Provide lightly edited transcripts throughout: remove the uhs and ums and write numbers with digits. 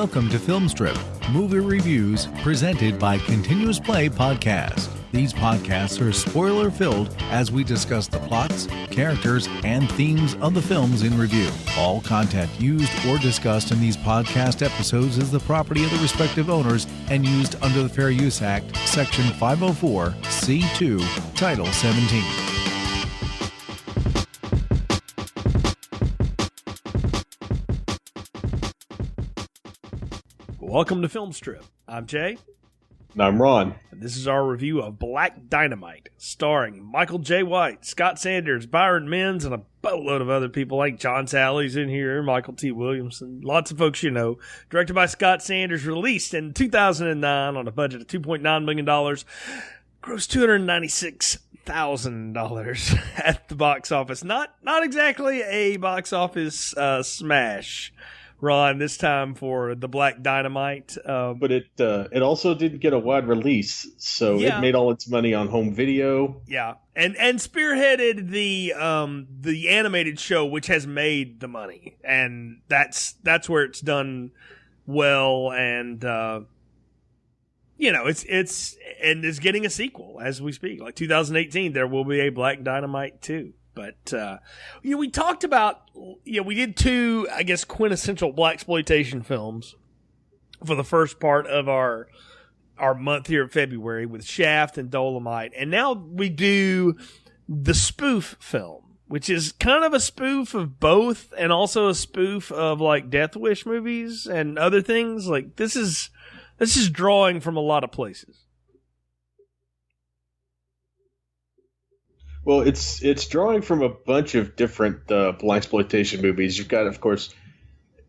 Welcome to Film Strip, movie reviews presented by Continuous Play Podcast. These podcasts are spoiler-filled as we discuss the plots, characters, and themes of the films in review. All content used or discussed in these podcast episodes is the property of the respective owners and used under the Fair Use Act, Section 504, C2, Title 17. Welcome to Film Strip. I'm Jay. And I'm Ron. And this is our review of Black Dynamite, starring Michael J. White, Scott Sanders, Byron Menz, and a boatload of other people like John Sally's in here, Michael T. Williamson, lots of folks you know. Directed by Scott Sanders, released in 2009 on a budget of $2.9 million, grossed $296,000 at the box office. Not exactly a box office smash, Ron, this time for the Black Dynamite. But it also didn't get a wide release, so it made all its money on home video. Yeah, and spearheaded the animated show, which has made the money, and that's where it's done well, and it's getting a sequel as we speak. Like 2018, there will be a Black Dynamite 2. But, we talked about, we did two, I guess, quintessential blaxploitation films for the first part of our month here in February with Shaft and Dolomite. And now we do the spoof film, which is kind of a spoof of both and also a spoof of, like, Death Wish movies and other things. Like, this is drawing from a lot of places. Well, it's drawing from a bunch of different blaxploitation movies. You've got, of course,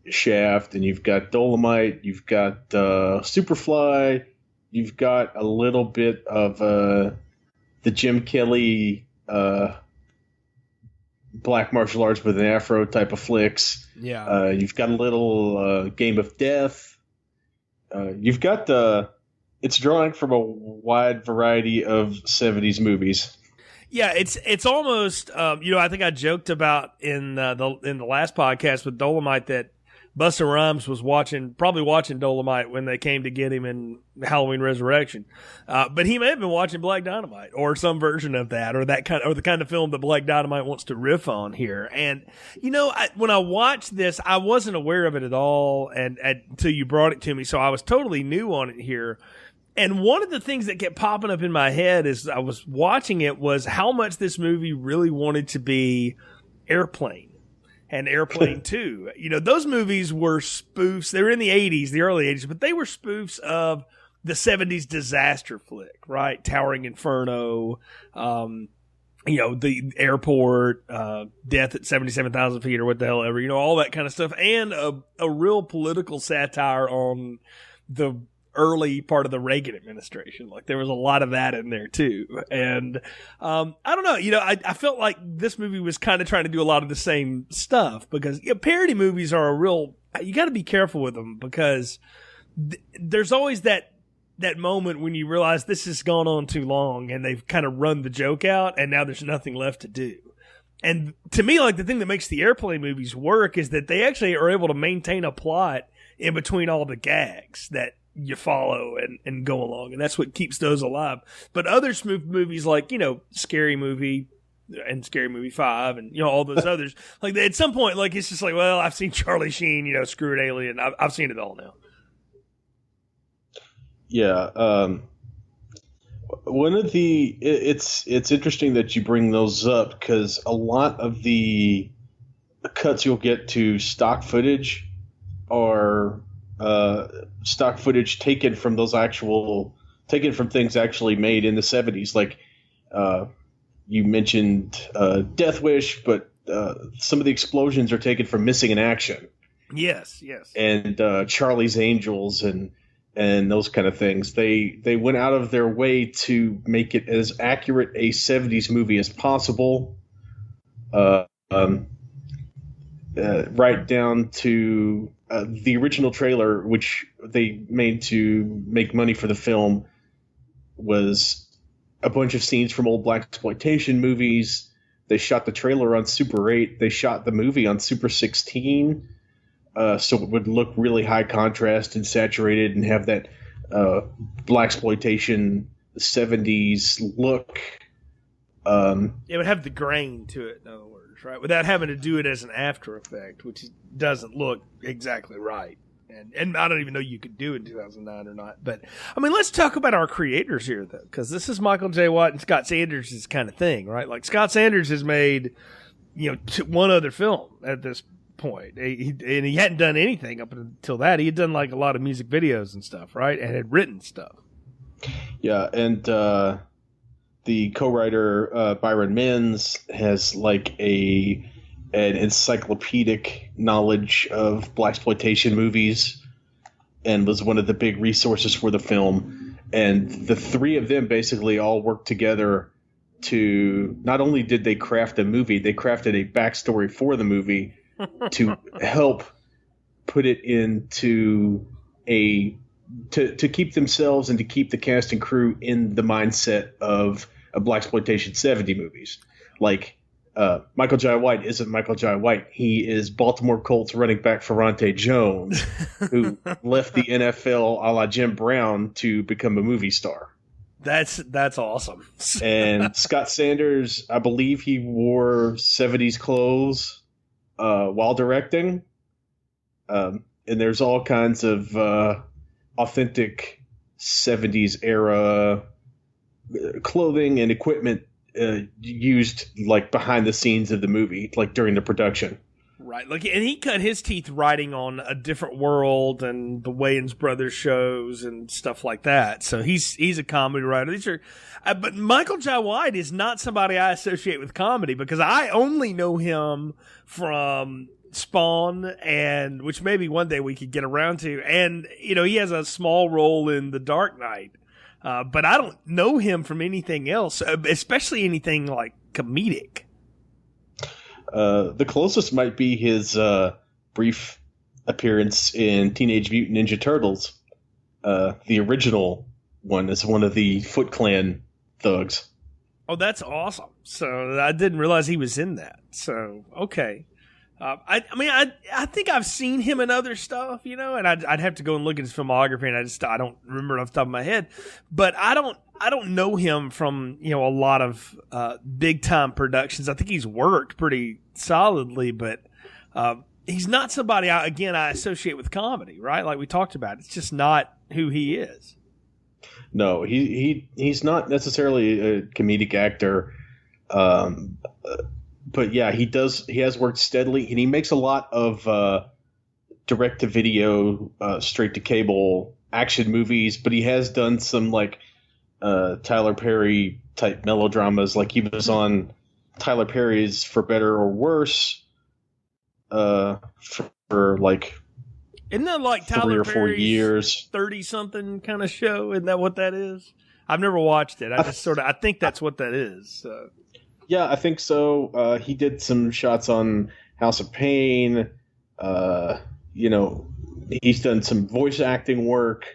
Shaft, and you've got Dolomite, you've got Superfly, you've got a little bit of the Jim Kelly black martial arts with an afro type of flicks. Yeah. You've got a little Game of Death. You've got it's drawing from a wide variety of 70s movies. Yeah, it's almost I think I joked about in the last podcast with Dolomite that Busta Rhymes was probably watching Dolomite when they came to get him in Halloween Resurrection, but he may have been watching Black Dynamite or some version of that, or the kind of film that Black Dynamite wants to riff on here. And when I watched this, I wasn't aware of it at all, and until you brought it to me, so I was totally new on it here. And one of the things that kept popping up in my head as I was watching it was how much this movie really wanted to be Airplane and Airplane 2. Those movies were spoofs. They were in the 80s, the early 80s, but they were spoofs of the 70s disaster flick, right? Towering Inferno, the airport, death at 77,000 feet or what the hell ever, all that kind of stuff. And a real political satire on the early part of the Reagan administration. Like, there was a lot of that in there too. And I don't know, I felt like this movie was kind of trying to do a lot of the same stuff, because parody movies are you got to be careful with them, because there's always that moment when you realize this has gone on too long and they've kind of run the joke out and now there's nothing left to do. And to me, like, the thing that makes the Airplane movies work is that they actually are able to maintain a plot in between all the gags that you follow and go along, and that's what keeps those alive. But other spoof movies like Scary Movie and Scary Movie 5 and all those others, like, at some point, like, it's just like, well, I've seen Charlie Sheen, Screw It Alien, I've seen it all now. Yeah, one of it's interesting that you bring those up, because a lot of the cuts you'll get to stock footage are stock footage taken from things actually made in the 70s. Like, you mentioned Death Wish, but some of the explosions are taken from Missing in Action. Yes. And Charlie's Angels and those kind of things. They went out of their way to make it as accurate a 70s movie as possible. Right down to the original trailer, which they made to make money for the film, was a bunch of scenes from old blaxploitation movies. They shot the trailer on Super 8. They shot the movie on Super 16. so it would look really high contrast and saturated and have that blaxploitation 70s look. It would have the grain to it, in other words, right? Without having to do it as an After Effect, which doesn't look exactly right. And I don't even know you could do it in 2009 or not. But, I mean, let's talk about our creators here, though, because this is Michael J. White and Scott Sanders' kind of thing, right? Like, Scott Sanders has made, one other film at this point. And he hadn't done anything up until that. He had done, like, a lot of music videos and stuff, right? And had written stuff. Yeah, and the co-writer, Byron Mins, has, like, an encyclopedic knowledge of blaxploitation movies and was one of the big resources for the film. And the three of them basically all worked together to not only did they craft a movie, they crafted a backstory for the movie to help put it into to keep themselves and to keep the cast and crew in the mindset of a blaxploitation 70 movies. Like, Michael Jai White isn't Michael Jai White. He is Baltimore Colts running back Ferrante Jones, who left the NFL a la Jim Brown to become a movie star. That's awesome. And Scott Sanders, I believe he wore 70s clothes while directing. And there's all kinds of authentic 70s era clothing and equipment used like behind the scenes of the movie, like during the production. Right. Like, and he cut his teeth writing on A Different World and the Wayans Brothers shows and stuff like that. So he's a comedy writer. These are, but Michael Jai White is not somebody I associate with comedy because I only know him from Spawn, and which maybe one day we could get around to. And he has a small role in The Dark Knight. But I don't know him from anything else, especially anything like comedic. The closest might be his brief appearance in Teenage Mutant Ninja Turtles. The original one is one of the Foot Clan thugs. Oh, that's awesome. So I didn't realize he was in that. So, okay. I think I've seen him in other stuff, and I'd have to go and look at his filmography, and I don't remember it off the top of my head. But I don't know him from a lot of big time productions. I think he's worked pretty solidly, but he's not somebody I associate with comedy, right? Like we talked about, it's just not who he is. No, he's not necessarily a comedic actor. But yeah, he has worked steadily, and he makes a lot of direct-to-video, straight-to-cable action movies, but he has done some, like, Tyler Perry-type melodramas, like he was on Tyler Perry's For Better or Worse for like, isn't that like Tyler 3 or 4 Perry's years. 30-something kind of show? Isn't that what that is? I've never watched it. I think that's what that is, so. Yeah, I think so. He did some shots on House of Pain. He's done some voice acting work.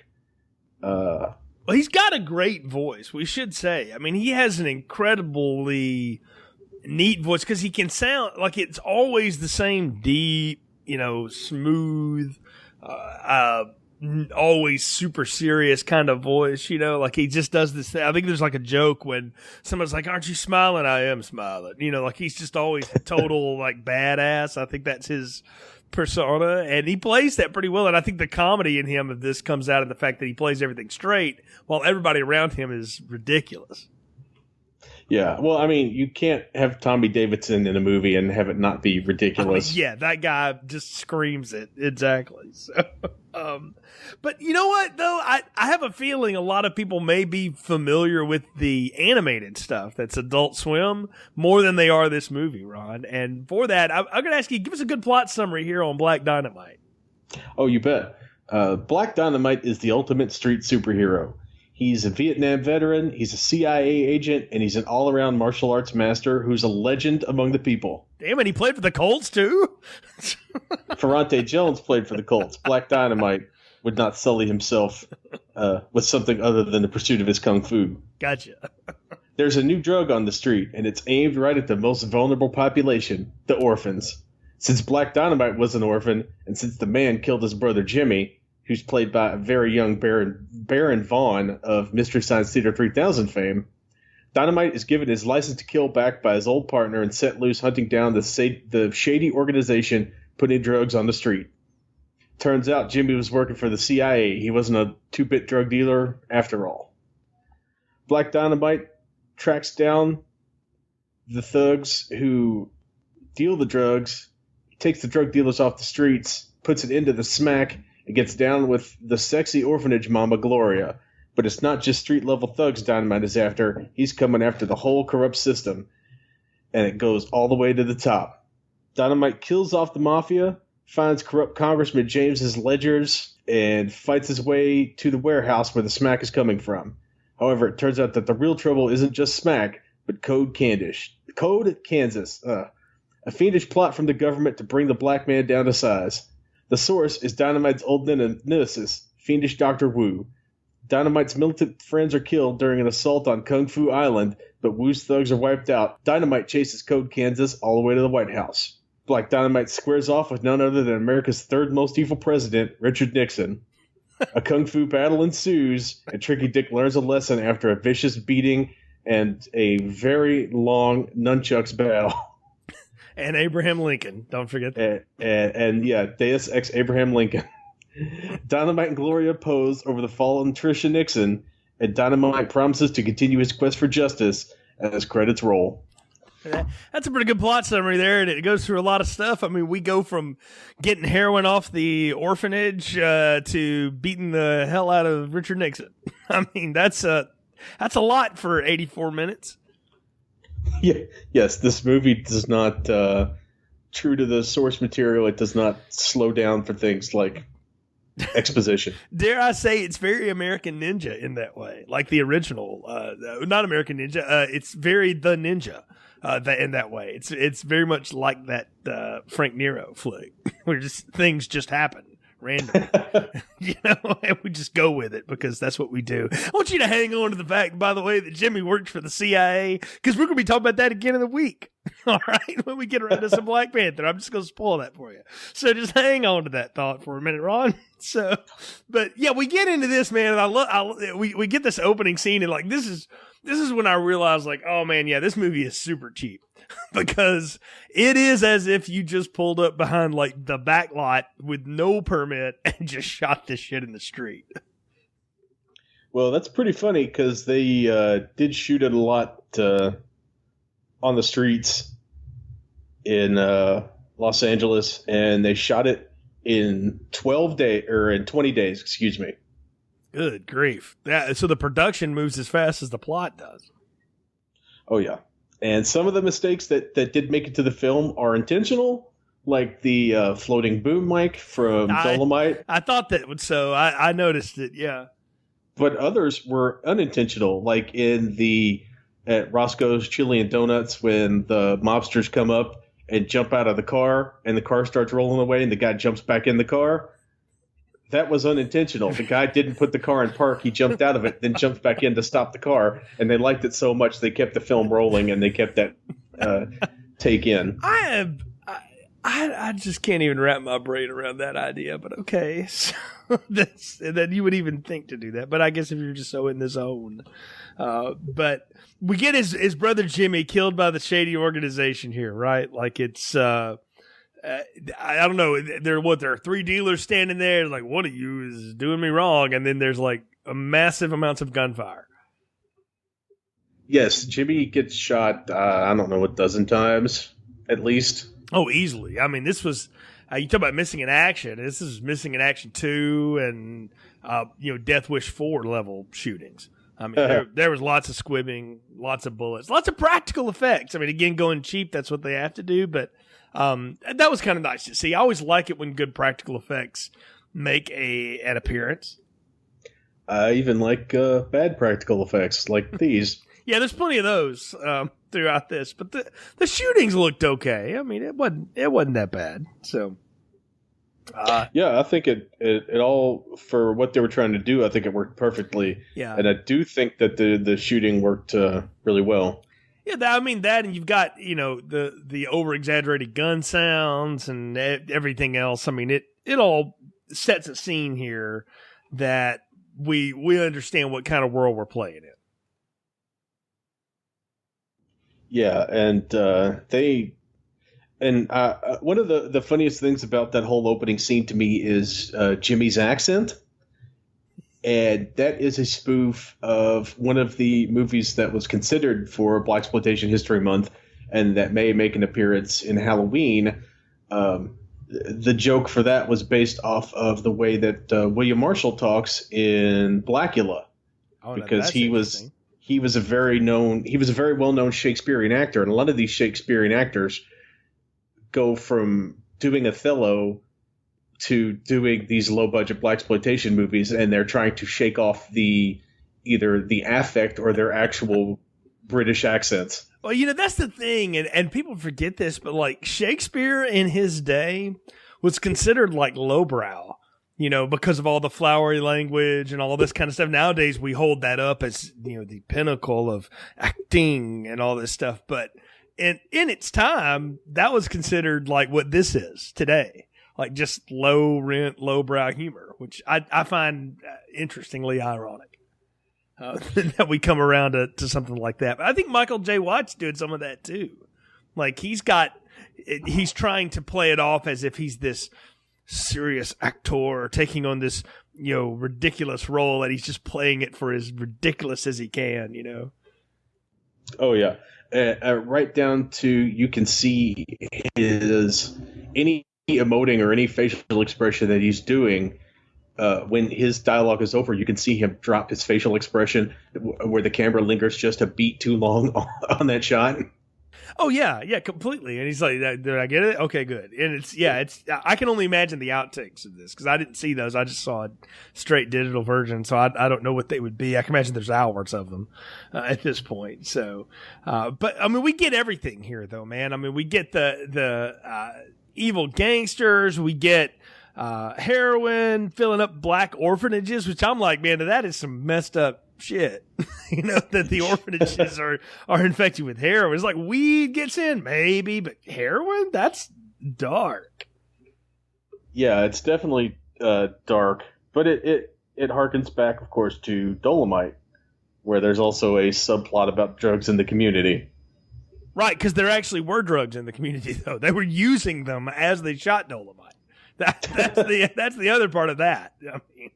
Well, he's got a great voice, we should say. I mean, he has an incredibly neat voice because he can sound like it's always the same deep, smooth, always super serious kind of voice, like he just does this thing. I think there's like a joke when someone's like, "Aren't you smiling?" "I am smiling." Like he's just always total like badass. I think that's his persona, and he plays that pretty well. And I think the comedy in him of this comes out of the fact that he plays everything straight while everybody around him is ridiculous. Yeah, well, I mean, you can't have Tommy Davidson in a movie and have it not be ridiculous. Yeah, that guy just screams it. Exactly. So, but you know what, though? I have a feeling a lot of people may be familiar with the animated stuff that's Adult Swim more than they are this movie, Ron. And for that, I'm going to ask you, give us a good plot summary here on Black Dynamite. Oh, you bet. Black Dynamite is the ultimate street superhero. He's a Vietnam veteran, he's a CIA agent, and he's an all-around martial arts master who's a legend among the people. Damn it, he played for the Colts, too? Ferrante Jones played for the Colts. Black Dynamite would not sully himself with something other than the pursuit of his kung fu. Gotcha. There's a new drug on the street, and it's aimed right at the most vulnerable population, the orphans. Since Black Dynamite was an orphan, and since the man killed his brother Jimmy, who's played by a very young Baron Vaughn of Mystery Science Theater 3000 fame, Dynamite is given his license to kill back by his old partner and set loose hunting down the shady organization putting drugs on the street. Turns out Jimmy was working for the CIA. He wasn't a two-bit drug dealer after all. Black Dynamite tracks down the thugs who deal the drugs, takes the drug dealers off the streets, puts it into the smack, and gets down with the sexy orphanage mama Gloria. But it's not just street-level thugs Dynamite is after. He's coming after the whole corrupt system. And it goes all the way to the top. Dynamite kills off the mafia, finds corrupt Congressman James's ledgers, and fights his way to the warehouse where the smack is coming from. However, it turns out that the real trouble isn't just smack, but Code Kansas. A fiendish plot from the government to bring the black man down to size. The source is Dynamite's old nemesis, fiendish Dr. Wu. Dynamite's militant friends are killed during an assault on Kung Fu Island, but Wu's thugs are wiped out. Dynamite chases Code Kansas all the way to the White House. Black Dynamite squares off with none other than America's third most evil president, Richard Nixon. A Kung Fu battle ensues, and Tricky Dick learns a lesson after a vicious beating and a very long nunchucks battle. And Abraham Lincoln, don't forget that. And yeah, Deus ex Abraham Lincoln. Dynamite and Gloria pose over the fallen Tricia Nixon, and Dynamite promises to continue his quest for justice as credits roll. That's a pretty good plot summary there, and it goes through a lot of stuff. I mean, we go from getting heroin off the orphanage to beating the hell out of Richard Nixon. I mean, that's a lot for 84 minutes. Yeah, yes, this movie does not, true to the source material, it does not slow down for things like exposition. Dare I say it's very American Ninja in that way, like the original. Not American Ninja. It's very The Ninja in that way. It's very much like that Frank Nero flick, where just things just happen randomly, and we just go with it because that's what we do. I want you to hang on to the fact, by the way, that Jimmy worked for the CIA, because we're going to be talking about that again in a week. All right, when we get around to some Black Panther, I'm just going to spoil that for you. So just hang on to that thought for a minute, Ron. So, but yeah, we get into this, man, and we get this opening scene, and like this is when I realized, like, oh man, yeah, this movie is super cheap. Because it is as if you just pulled up behind like the back lot with no permit and just shot this shit in the street. Well, that's pretty funny because they did shoot it a lot on the streets in Los Angeles, and they shot it in 20 days, excuse me. Good grief. So the production moves as fast as the plot does. Oh, yeah. And some of the mistakes that did make it to the film are intentional, like the floating boom mic from Dolomite. I thought that would, so I noticed it, yeah. But others were unintentional, like at Roscoe's Chili and Donuts when the mobsters come up and jump out of the car and the car starts rolling away and the guy jumps back in the car. That was unintentional. The guy didn't put the car in park. He jumped out of it, then jumped back in to stop the car. And they liked it so much they kept the film rolling and they kept that take in. I just can't even wrap my brain around that idea. But okay, so that you would even think to do that. But I guess if you're just so in the zone. But we get his brother Jimmy killed by the shady organization here, right? Like it's. I don't know. There are three dealers standing there. Like, one of you is doing me wrong, and then there's like a massive amounts of gunfire. Yes, Jimmy gets shot. I don't know, a dozen times at least. Oh, easily. I mean, this was you talk about missing in action. This is missing in action 2 and Death Wish 4 level shootings. I mean, there was lots of squibbing, lots of bullets, lots of practical effects. I mean, again, going cheap, that's what they have to do, but. That was kind of nice to see. I always like it when good practical effects make an appearance. I even like bad practical effects like these. Yeah, there's plenty of those throughout this, but the shootings looked okay. I mean, it wasn't that bad. So, yeah, I think it all for what they were trying to do. I think it worked perfectly. Yeah, and I do think that the shooting worked really well. Yeah, I mean that, and you've got the over exaggerated gun sounds and everything else. I mean it all sets a scene here that we understand what kind of world we're playing in. Yeah, and one of the funniest things about that whole opening scene to me is Jimmy's accent. And that is a spoof of one of the movies that was considered for Blaxploitation History Month and that may make an appearance in Halloween. The joke for that was based off of the way that William Marshall talks in Blackula, because he was a very well-known Shakespearean actor, and a lot of these Shakespearean actors go from doing Othello to doing these low-budget blaxploitation movies, and they're trying to shake off either the affect or their actual British accents. Well, that's the thing, and people forget this, but like Shakespeare in his day was considered like lowbrow, because of all the flowery language and all this kind of stuff. Nowadays, we hold that up as, the pinnacle of acting and all this stuff. But in its time, that was considered like what this is today. Like just low rent, lowbrow humor, which I find interestingly ironic that we come around to something like that. But I think Michael J. White's doing some of that too. Like he's trying to play it off as if he's this serious actor taking on this, ridiculous role, and he's just playing it for as ridiculous as he can, Oh yeah. Right down to, you can see any emoting or any facial expression that he's doing, when his dialogue is over, you can see him drop his facial expression where the camera lingers just a beat too long on that shot. Oh yeah, completely. And he's like, "Did I get it? Okay, good." And it's. I can only imagine the outtakes of this because I didn't see those. I just saw a straight digital version, so I don't know what they would be. I can imagine there's hours of them at this point. So, but I mean, we get everything here, though, man. I mean, we get the evil gangsters. We get heroin filling up black orphanages, which I'm like, man, that is some messed up shit. That the orphanages are infected with heroin. It's like weed gets in, maybe, but heroin? That's dark. Yeah, it's definitely dark, but it harkens back, of course, to Dolomite, where there's also a subplot about drugs in the community. Right, because there actually were drugs in the community, though. They were using them as they shot Dolomite. That's the other part of that. I mean,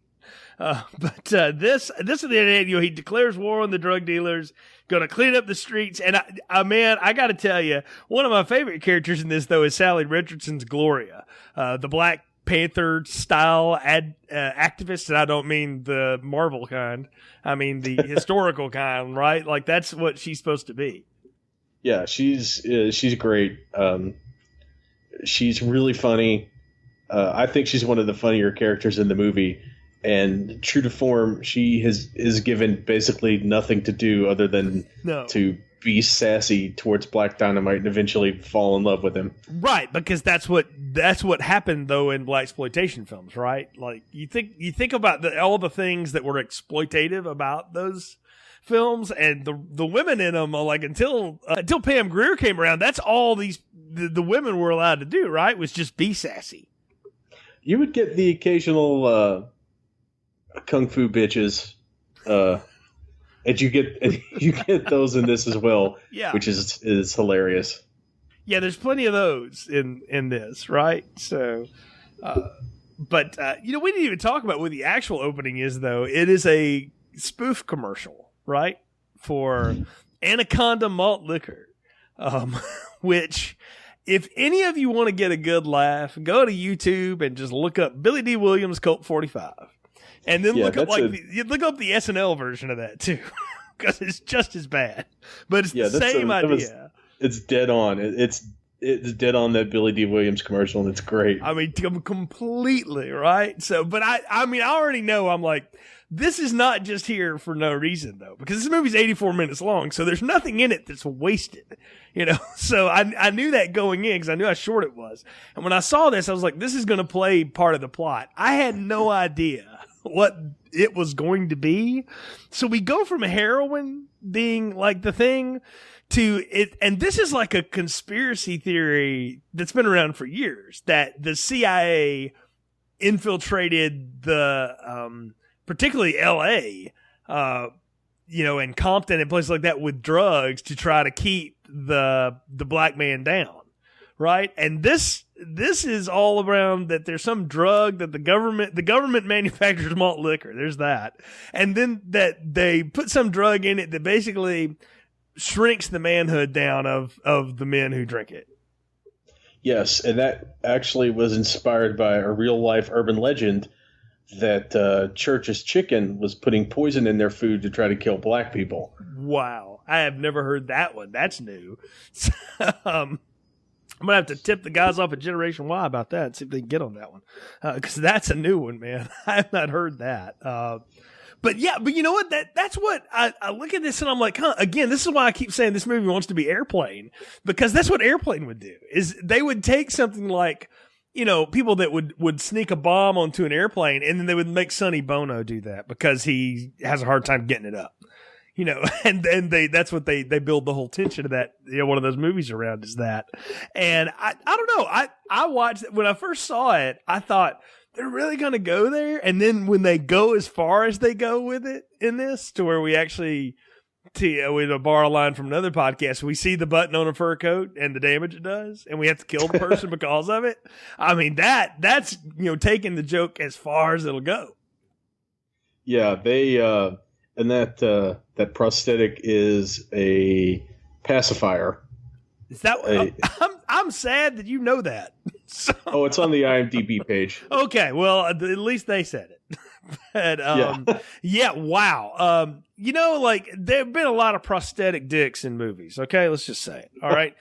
but this is the end. He declares war on the drug dealers, going to clean up the streets. And I got to tell you, one of my favorite characters in this, though, is Sally Richardson's Gloria, the Black Panther style activist. And I don't mean the Marvel kind. I mean the historical kind, right? Like that's what she's supposed to be. Yeah, she's great. She's really funny. I think she's one of the funnier characters in the movie. And true to form, she is given basically nothing to do other than to be sassy towards Black Dynamite and eventually fall in love with him. Right, because that's what happened though in blaxploitation films, right? Like you think about all the things that were exploitative about those films, and the women in them are like until Pam Grier came around, that's all the women were allowed to do, right? Was just be sassy. You would get the occasional kung fu bitches, and you get those in this as well, yeah, which is hilarious. Yeah, there's plenty of those in this, right? So, but we didn't even talk about what the actual opening is, though. It is a spoof commercial, right, for Anaconda malt liquor, which. If any of you want to get a good laugh, go to YouTube and just look up Billy D. Williams Colt 45. And then look up the SNL version of that too, because it's just as bad. But it's the same idea. It's dead on. It's dead on that Billy D. Williams commercial, and it's great. I mean, completely, right? So, but I already know. I'm like, this is not just here for no reason, though, because this movie's 84 minutes long, so there's nothing in it that's wasted, So I knew that going in because I knew how short it was. And when I saw this, I was like, this is going to play part of the plot. I had no idea what it was going to be. So we go from heroin being like the thing to it. And this is like a conspiracy theory that's been around for years, that the CIA infiltrated the, particularly LA, and Compton and places like that with drugs to try to keep the black man down. Right. And this is all around that there's some drug that the government manufactures malt liquor. There's that. And then that they put some drug in it that basically shrinks the manhood down of the men who drink it. Yes. And that actually was inspired by a real life urban legend that Church's Chicken was putting poison in their food to try to kill black people. Wow. I have never heard that one. That's new. I'm going to have to tip the guys off at Generation Y about that and see if they can get on that one. Because that's a new one, man. I have not heard that. But you know what? That's what I look at this and I'm like, again, this is why I keep saying this movie wants to be Airplane. Because that's what Airplane would do. Is they would take something like, people that would sneak a bomb onto an airplane, and then they would make Sonny Bono do that because he has a hard time getting it up. And that's what they build the whole tension of that, one of those movies around is that. And I don't know. I watched it when I first saw it, I thought they're really going to go there. And then when they go as far as they go with it in this, to where we actually, with a borrow line from another podcast, we see the button on a fur coat and the damage it does, and we have to kill the person because of it. I mean, that's, taking the joke as far as it'll go. Yeah. They, and that prosthetic is a pacifier. Is that I'm sad that you know that. So, it's on the IMDb page. Okay, well, at least they said it. But wow. There have been a lot of prosthetic dicks in movies. Okay, let's just say it. All right.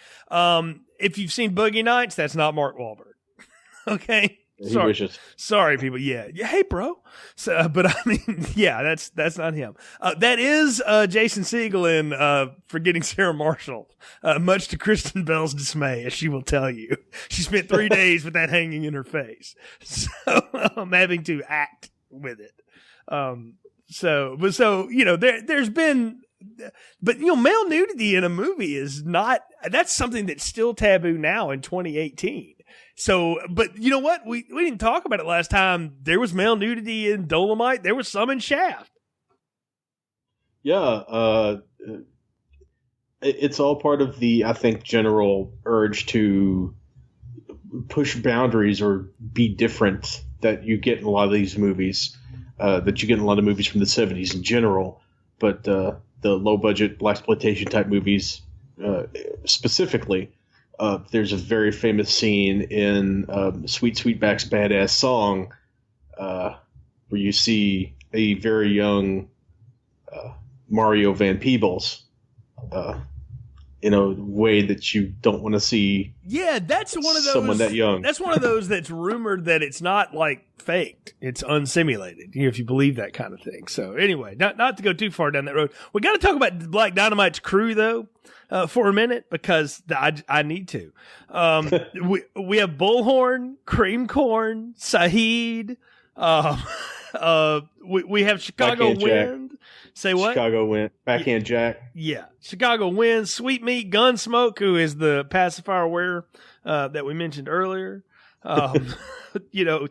If you've seen Boogie Nights, that's not Mark Wahlberg. Okay. Sorry, people. Yeah. Hey, bro. So, but I mean, yeah, that's not him. That is Jason Segel in Forgetting Sarah Marshall. Much to Kristen Bell's dismay, as she will tell you, she spent 3 days with that hanging in her face. So I'm having to act with it. There's been. But male nudity in a movie is not. That's something that's still taboo now in 2018. So, but you know what? We didn't talk about it last time. There was male nudity in Dolomite. There was some in Shaft. Yeah. It's all part of the, I think, general urge to push boundaries or be different that you get in a lot of these movies, that you get in a lot of movies from the 70s in general. But the low-budget blaxploitation type movies specifically, there's a very famous scene in Sweet Sweetback's Badass Song where you see a very young Mario Van Peebles in a way that you don't want to see. Yeah, that's one of those. Someone that young. That's one of those that's rumored that it's not like faked. It's unsimulated, if you believe that kind of thing. So anyway, not to go too far down that road. We got to talk about Black Dynamite's crew though. For a minute, because I need to. We have Bullhorn, Cream Corn, Saheed. We have Chicago Wind. Say what? Chicago Wind. Backhand Jack. Yeah. Chicago Wind, Sweet Meat, Gunsmoke, who is the pacifier wearer that we mentioned earlier.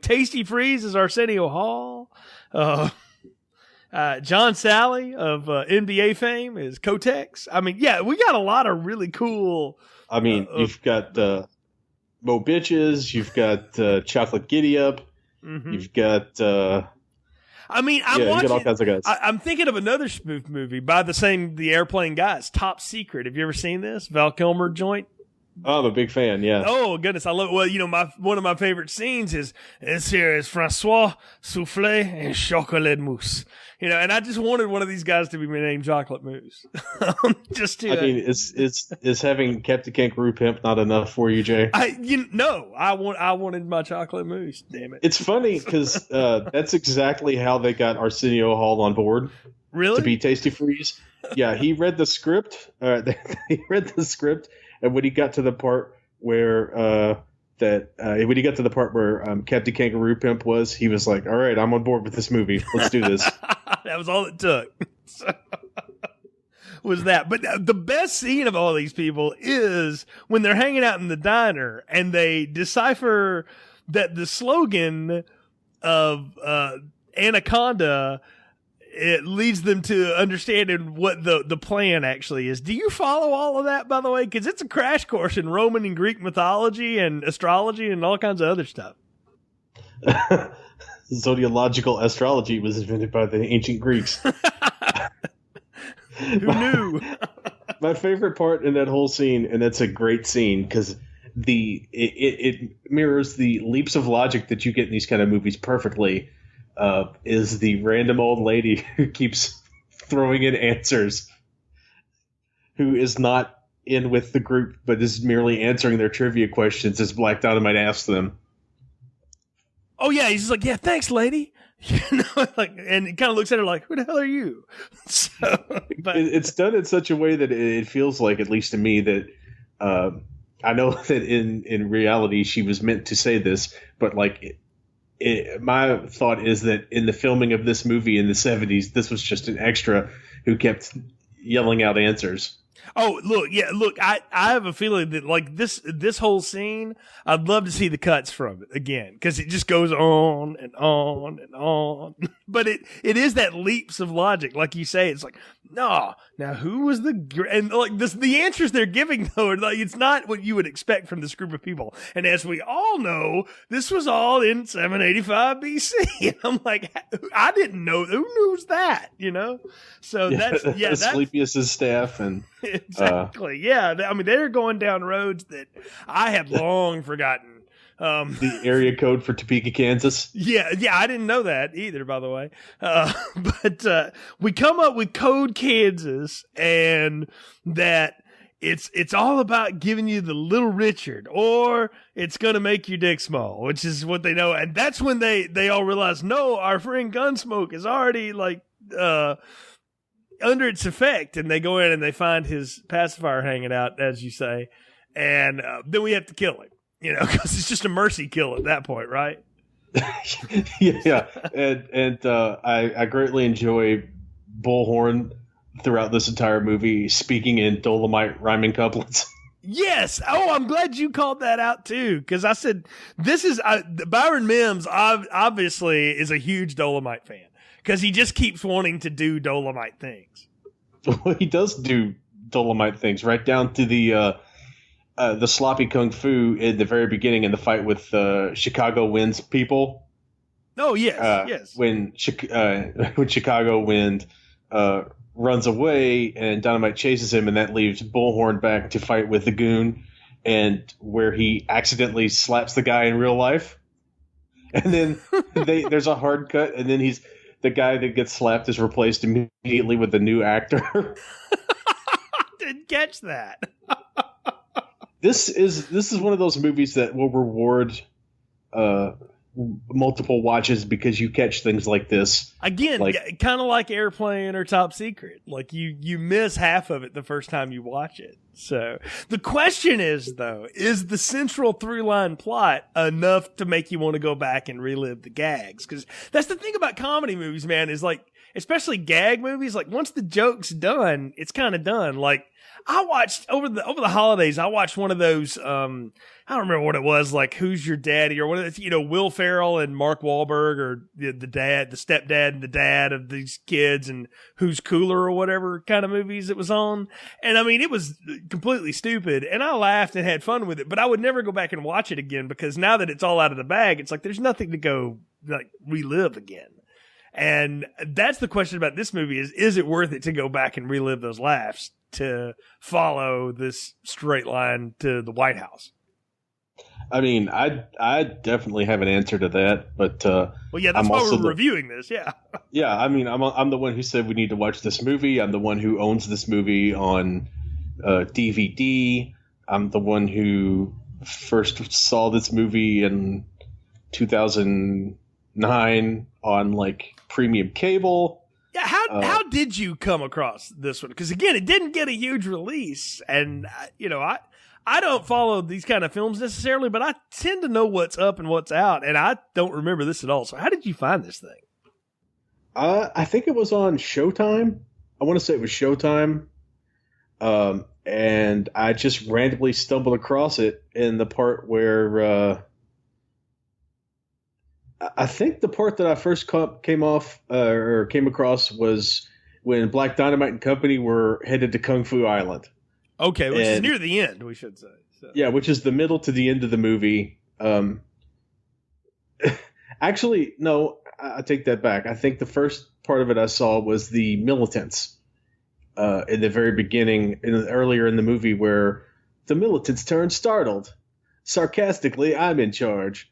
Tasty Freeze is Arsenio Hall. John Sally of NBA fame is Kotex. I mean, yeah, we got a lot of really cool. I mean, you've got Mo Bitches. You've got Chocolate Giddy Up. Mm-hmm. You've got. I'm you got all kinds of guys. I'm thinking of another spoof movie by the Airplane guys, Top Secret. Have you ever seen this? Val Kilmer joint? Oh, I'm a big fan, yeah. Oh, goodness. I love it. Well, one of my favorite scenes is Francois Soufflé and Chocolat Mousse. And I just wanted one of these guys to be named Chocolate Mousse. Just to. I mean, is having Captain Kangaroo Pimp not enough for you, Jay? I wanted my Chocolate Mousse. Damn it! It's funny because that's exactly how they got Arsenio Hall on board. Really? To be Tasty Freeze. Yeah, he read the script. He read the script, and when he got to the part where Captain Kangaroo Pimp was, he was like, "All right, I'm on board with this movie. Let's do this." That was all it took. was that. But the best scene of all these people is when they're hanging out in the diner and they decipher that the slogan of Anaconda, it leads them to understanding what the plan actually is. Do you follow all of that, by the way? Because it's a crash course in Roman and Greek mythology and astrology and all kinds of other stuff. Zodiac astrology was invented by the ancient Greeks. Who knew? My favorite part in that whole scene, and that's a great scene because it mirrors the leaps of logic that you get in these kind of movies perfectly, is the random old lady who keeps throwing in answers, who is not in with the group but is merely answering their trivia questions as Black Dynamite asks them. Oh yeah, he's just like, yeah, thanks, lady. You know, like, and he kind of looks at her like, who the hell are you? So, but it's done in such a way that it feels like, at least to me, that I know that in reality she was meant to say this, but like my thought is that in the filming of this movie in the 70s, this was just an extra who kept yelling out answers. Oh, look, I have a feeling that like this whole scene, I'd love to see the cuts from it again, because it just goes on and on and on. But it is that leaps of logic, like you say. It's like, no, now who was and like the answers they're giving though, are like, it's not what you would expect from this group of people. And as we all know, this was all in 785 BC. And I'm like, I didn't know. Who knows that? You know? So that's Asclepius's staff and. Exactly. Yeah. I mean, they're going down roads that I had long forgotten. The area code for Topeka, Kansas. Yeah. I didn't know that either, by the way. But we come up with Code Kansas, and that it's all about giving you the Little Richard, or it's going to make your dick small, which is what they know. And that's when they all realize, no, our friend Gunsmoke is already like, under its effect, and they go in and they find his pacifier hanging out, as you say, and then we have to kill him, you know, because it's just a mercy kill at that point, right? Yeah, and I greatly enjoy Bullhorn throughout this entire movie, speaking in Dolomite rhyming couplets. Yes. Oh, I'm glad you called that out too, because I said this is Byron Mims. Obviously, is a huge Dolomite fan. Because he just keeps wanting to do Dolomite things. Well, he does do Dolomite things, right down to the sloppy kung fu in the very beginning in the fight with Chicago Wind's people. Oh yes, yes. When Chicago Wind runs away and Dynamite chases him, and that leaves Bullhorn back to fight with the goon, and where he accidentally slaps the guy in real life, and then there's a hard cut, and then the guy that gets slapped is replaced immediately with a new actor. Didn't catch that. This is one of those movies that will reward multiple watches because you catch things like this. Again, kind of like Airplane or Top Secret. Like you miss half of it the first time you watch it. So the question is, though, is the central through-line plot enough to make you want to go back and relive the gags? Because that's the thing about comedy movies, man, is like, especially gag movies, like once the joke's done, it's kind of done. Like I watched over the holidays, I watched one of those, I don't remember what it was, like Who's Your Daddy, or what it's, you know, Will Ferrell and Mark Wahlberg, or the stepdad and the dad of these kids, and Who's Cooler or whatever kind of movies it was on. And I mean, it was completely stupid, and I laughed and had fun with it, but I would never go back and watch it again, because now that it's all out of the bag, it's like there's nothing to go like relive again. And that's the question about this movie is it worth it to go back and relive those laughs to follow this straight line to the White House? I mean, I definitely have an answer to that, but well, yeah, that's why we're reviewing this. Yeah, yeah. I mean, I'm the one who said we need to watch this movie. I'm the one who owns this movie on DVD. I'm the one who first saw this movie in 2009 on like premium cable. Yeah, how did you come across this one? Because again, it didn't get a huge release, and you know, I don't follow these kind of films necessarily, but I tend to know what's up and what's out, and I don't remember this at all. So how did you find this thing? I think it was on Showtime. I want to say it was Showtime. and I just randomly stumbled across it in the part where I think the part that I first came across was when Black Dynamite and company were headed to Kung Fu Island. Okay, which is near the end, we should say. So. Yeah, which is the middle to the end of the movie. Actually, no, I take that back. I think the first part of it I saw was the militants in the very beginning, earlier in the movie, where the militants turn startled. Sarcastically, I'm in charge.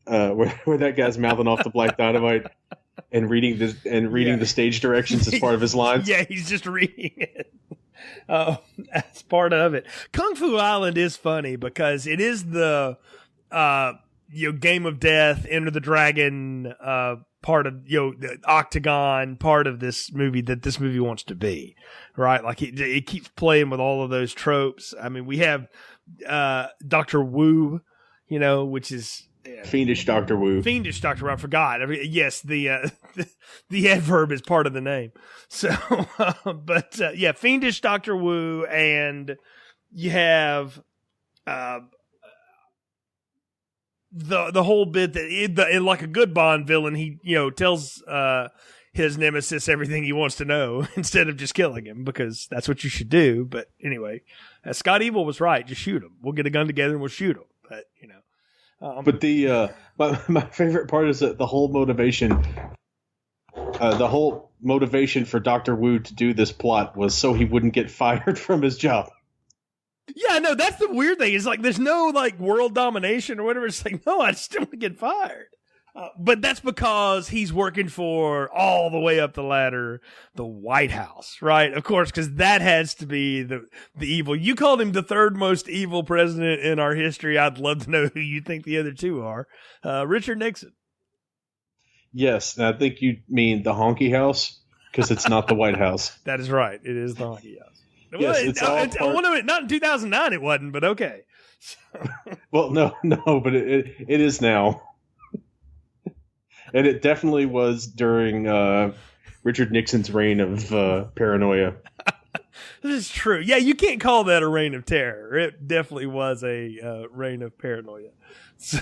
Where that guy's mouthing off the Black Dynamite and reading the stage directions as part of his lines. Yeah, he's just reading it. As part of it. Kung Fu Island is funny because it is the Game of Death, Enter the Dragon part of the Octagon part of this movie that this movie wants to be, right? Like it keeps playing with all of those tropes. I mean, we have Dr. Wu, which is Fiendish Dr. Wu. Fiendish Dr. Wu. I forgot. Yes, the adverb is part of the name. So, but Fiendish Dr. Wu, and you have the whole bit that like a good Bond villain, he tells his nemesis everything he wants to know instead of just killing him, because that's what you should do. But anyway, Scott Evil was right. Just shoot him. We'll get a gun together and we'll shoot him. But but the my favorite part is that the whole motivation for Dr. Wu to do this plot was so he wouldn't get fired from his job. Yeah, no, that's the weird thing. It's like there's no world domination or whatever. It's like, no, I just don't want to get fired. But that's because he's working for, all the way up the ladder, the White House, right? Of course, because that has to be the evil. You called him the third most evil president in our history. I'd love to know who you think the other two are. Richard Nixon. Yes, and I think you mean the Honky House, because it's not the White House. That is right. It is the Honky House. Yes, not in 2009 it wasn't, but okay. Well, no, but it is now. And it definitely was during Richard Nixon's reign of paranoia. This is true. Yeah, you can't call that a reign of terror. It definitely was a reign of paranoia. So,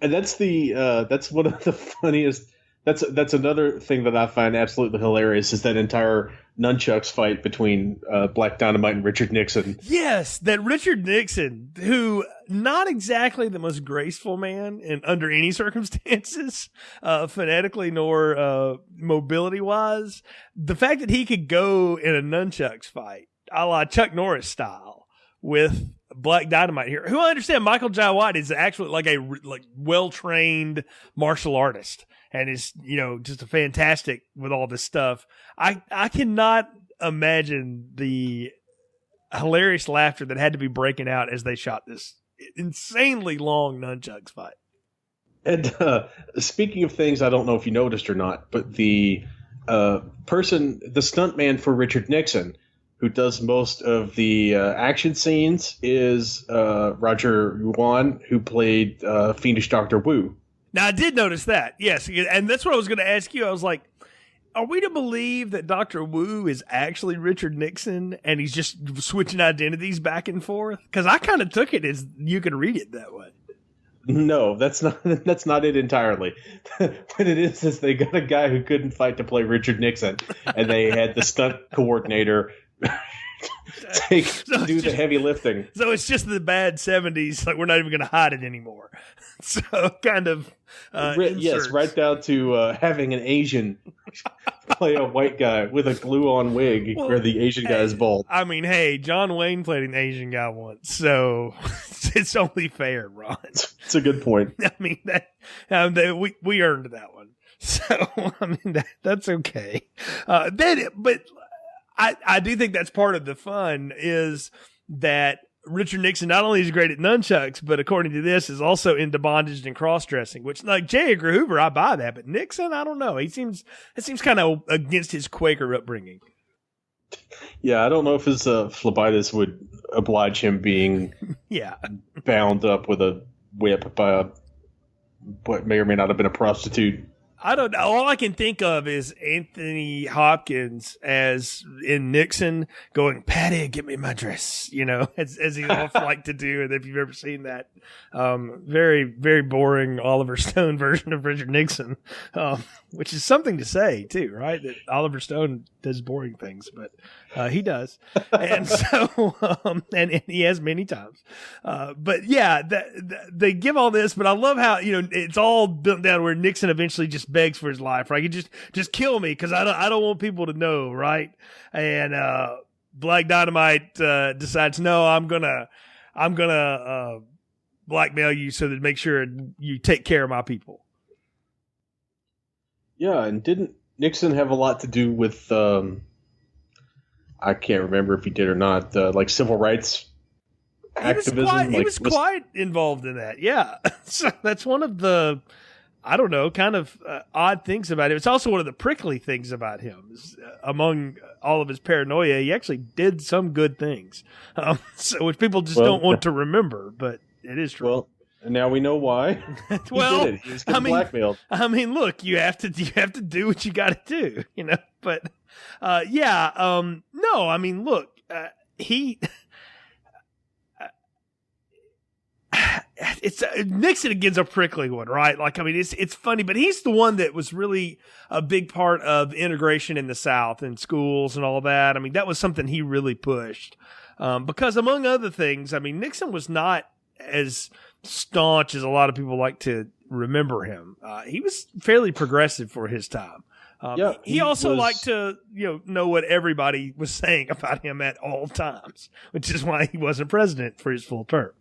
and that's one of the funniest. That's another thing that I find absolutely hilarious is that entire nunchucks fight between Black Dynamite and Richard Nixon. Yes, that Richard Nixon, who not exactly the most graceful man under any circumstances, phonetically nor mobility-wise, the fact that he could go in a nunchucks fight, a la Chuck Norris style, with Black Dynamite here, who I understand Michael Jai White is actually like a well-trained martial artist. And is, just a fantastic with all this stuff. I cannot imagine the hilarious laughter that had to be breaking out as they shot this insanely long nunchucks fight. And speaking of things I don't know if you noticed or not, but the stuntman for Richard Nixon, who does most of the action scenes, is Roger Yuan, who played Fiendish Dr. Wu. Now, I did notice that, yes, and that's what I was going to ask you. I was like, are we to believe that Dr. Wu is actually Richard Nixon and he's just switching identities back and forth? Because I kind of took it as you could read it that way. No, that's not it entirely. What it is they got a guy who couldn't fight to play Richard Nixon, and they had the stunt coordinator do the heavy lifting. So it's just the bad 70s. Like, we're not even going to hide it anymore. So kind of yes, right down to having an Asian play a white guy with a glue-on wig where the Asian guy is bald. I mean, hey, John Wayne played an Asian guy once, so it's only fair, Ron. It's a good point. I mean, we earned that one. So I mean, that's okay. But I do think that's part of the fun is that Richard Nixon not only is great at nunchucks, but according to this, is also into bondage and cross-dressing, which, like J. Edgar Hoover, I buy that. But Nixon, I don't know. It seems kind of against his Quaker upbringing. Yeah, I don't know if his phlebitis would oblige him being bound up with a whip by what may or may not have been a prostitute. I don't know. All I can think of is Anthony Hopkins as in Nixon going, "Patty, get me my dress," as he often liked to do. And if you've ever seen that, very, very boring Oliver Stone version of Richard Nixon, which is something to say too, right? That Oliver Stone does boring things, but he does. And so, and he has many times. But yeah, they give all this, but I love how, it's all built down where Nixon eventually just begs for his life, right? He just kill me because I don't want people to know, right? And Black Dynamite decides, no, I'm gonna blackmail you so that make sure you take care of my people. Yeah, and didn't Nixon have a lot to do with I can't remember if he did or not, like civil rights activism? He was quite involved in that, yeah. So that's one of the, I don't know, kind of odd things about him. It's also one of the prickly things about him. Among all of his paranoia, he actually did some good things, which people just don't want to remember, but it is true. Well, and now we know why. Well, he did it. He was getting blackmailed. I mean, look, you have to do what you got to do, But no, I mean, look, he. It's Nixon again's a prickly one, right? Like, I mean, it's funny, but he's the one that was really a big part of integration in the South and schools and all that. I mean, that was something he really pushed because, among other things, I mean, Nixon was not as staunch as a lot of people like to remember him. He was fairly progressive for his time. He also liked to, know what everybody was saying about him at all times, which is why he wasn't president for his full term.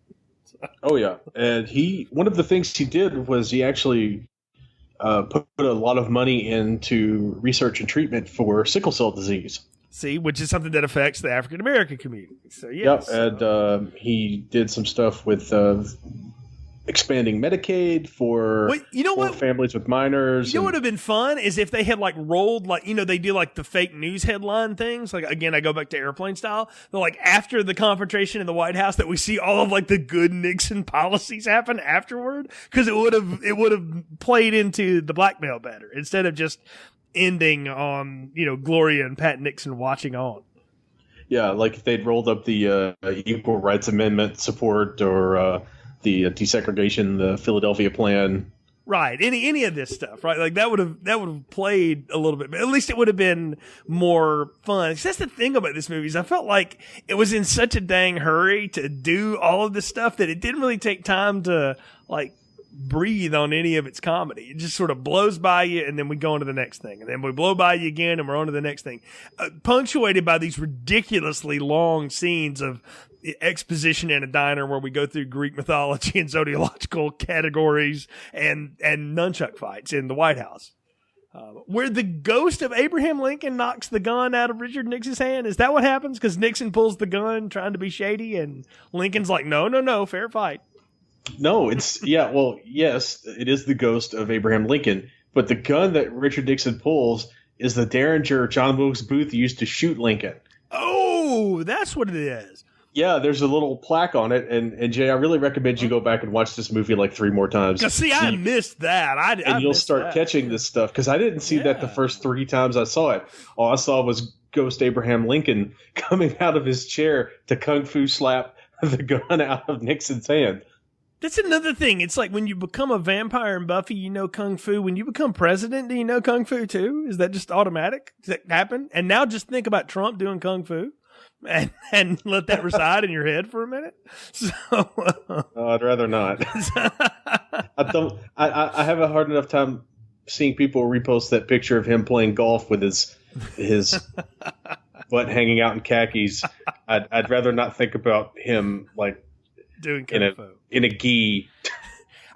Oh yeah, and one of the things he did was he actually put a lot of money into research and treatment for sickle cell disease. See, which is something that affects the African American community. So yes, and he did some stuff with expanding Medicaid for families with minors. What would have been fun is if they had rolled they do the fake news headline things. Like, again, I go back to Airplane Style. They're after the confrontation in the White House that we see all of the good Nixon policies happen afterward, because it would have played into the blackmail better instead of just ending on Gloria and Pat Nixon watching on. Yeah, like if they'd rolled up the Equal Rights Amendment support or the desegregation, the Philadelphia Plan, right? Any of this stuff, right? That would have played a little bit, but at least it would have been more fun. Because that's the thing about this movie is I felt like it was in such a dang hurry to do all of this stuff that it didn't really take time to breathe on any of its comedy. It just sort of blows by you, and then we go on to the next thing, and then we blow by you again, and we're on to the next thing, punctuated by these ridiculously long scenes of exposition in a diner where we go through Greek mythology and zodiacal categories and nunchuck fights in the White House, where the ghost of Abraham Lincoln knocks the gun out of Richard Nixon's hand. Is that what happens? Because Nixon pulls the gun trying to be shady, and Lincoln's like, no, fair fight. No, yes, it is the ghost of Abraham Lincoln, but the gun that Richard Nixon pulls is the Derringer John Wilkes Booth used to shoot Lincoln. Oh, that's what it is. Yeah, there's a little plaque on it, and Jay, I really recommend you go back and watch this movie 3 more times. See, I missed that. You'll start catching this stuff, because I didn't see that the first 3 times I saw it. All I saw was Ghost Abraham Lincoln coming out of his chair to kung fu slap the gun out of Nixon's hand. That's another thing. It's like when you become a vampire in Buffy, you know kung fu. When you become president, do you know kung fu too? Is that just automatic? Does that happen? And now just think about Trump doing kung fu and let that reside in your head for a minute. So I'd rather not. I have a hard enough time seeing people repost that picture of him playing golf with his butt hanging out in khakis. I'd rather not think about him doing kung fu in a gi.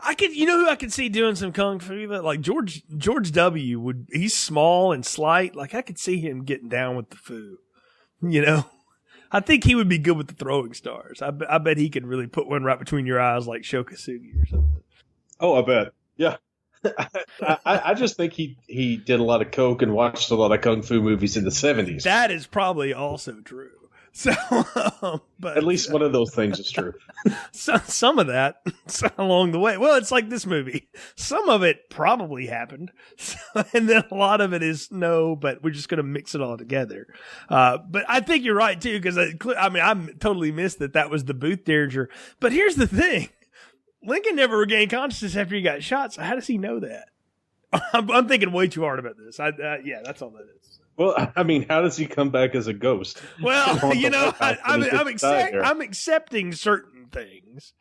Who I could see doing some kung fu? That George W. He's small and slight. I could see him getting down with the fu. I think he would be good with the throwing stars. I bet he could really put one right between your eyes like Shokasugi or something. Oh, I bet. Yeah. I just think he did a lot of coke and watched a lot of kung fu movies in the 70s. That is probably also true. So, but At least one of those things is true. some of that along the way. Well, it's like this movie. Some of it probably happened, and then a lot of it is no. But we're just going to mix it all together. But I think you're right too, because I totally missed that was the Booth Derringer. But here's the thing: Lincoln never regained consciousness after he got shot. So how does he know that? I'm thinking way too hard about this. Yeah, that's all that is. Well, I mean, how does he come back as a ghost? Well, I'm accepting certain things,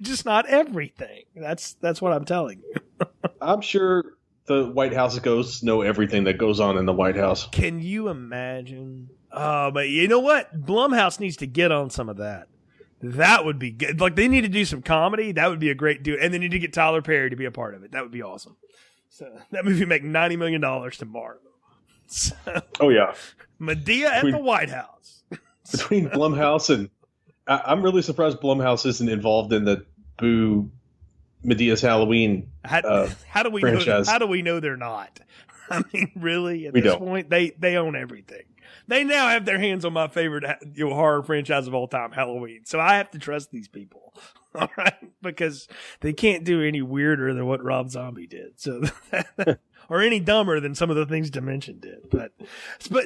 just not everything. That's what I'm telling you. I'm sure the White House ghosts know everything that goes on in the White House. Can you imagine? Oh, but you know what? Blumhouse needs to get on some of that. That would be good. Like, they need to do some comedy. That would be a great do. And they need to get Tyler Perry to be a part of it. That would be awesome. So that movie would make $90 million tomorrow. So, oh yeah, Medea at the White House. Between Blumhouse and I'm really surprised Blumhouse isn't involved in the Boo Medea's Halloween how do we franchise. How do we know they're not? I mean, really, at this point, they own everything. They now have their hands on my favorite horror franchise of all time, Halloween. So I have to trust these people, all right, because they can't do any weirder than what Rob Zombie did. So. Or any dumber than some of the things Dimension did. But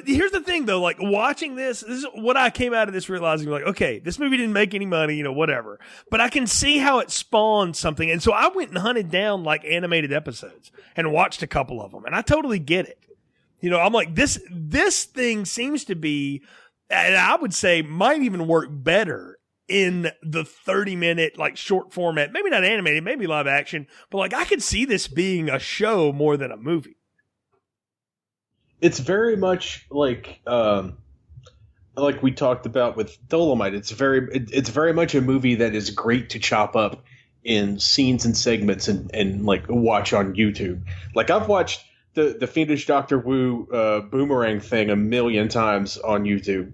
here's the thing, though. Like, watching this is what I came out of this realizing. Like, okay, this movie didn't make any money, whatever. But I can see how it spawned something. And so I went and hunted down, like, animated episodes and watched a couple of them. And I totally get it. I'm like, this thing seems to be, and I would say might even work better in the 30-minute, like, short format, maybe not animated, maybe live action, but like I could see this being a show more than a movie. It's very much like we talked about with Dolomite. It's very much a movie that is great to chop up in scenes and segments and like watch on YouTube. Like, I've watched the Fiendish Doctor Wu boomerang thing a million times on YouTube.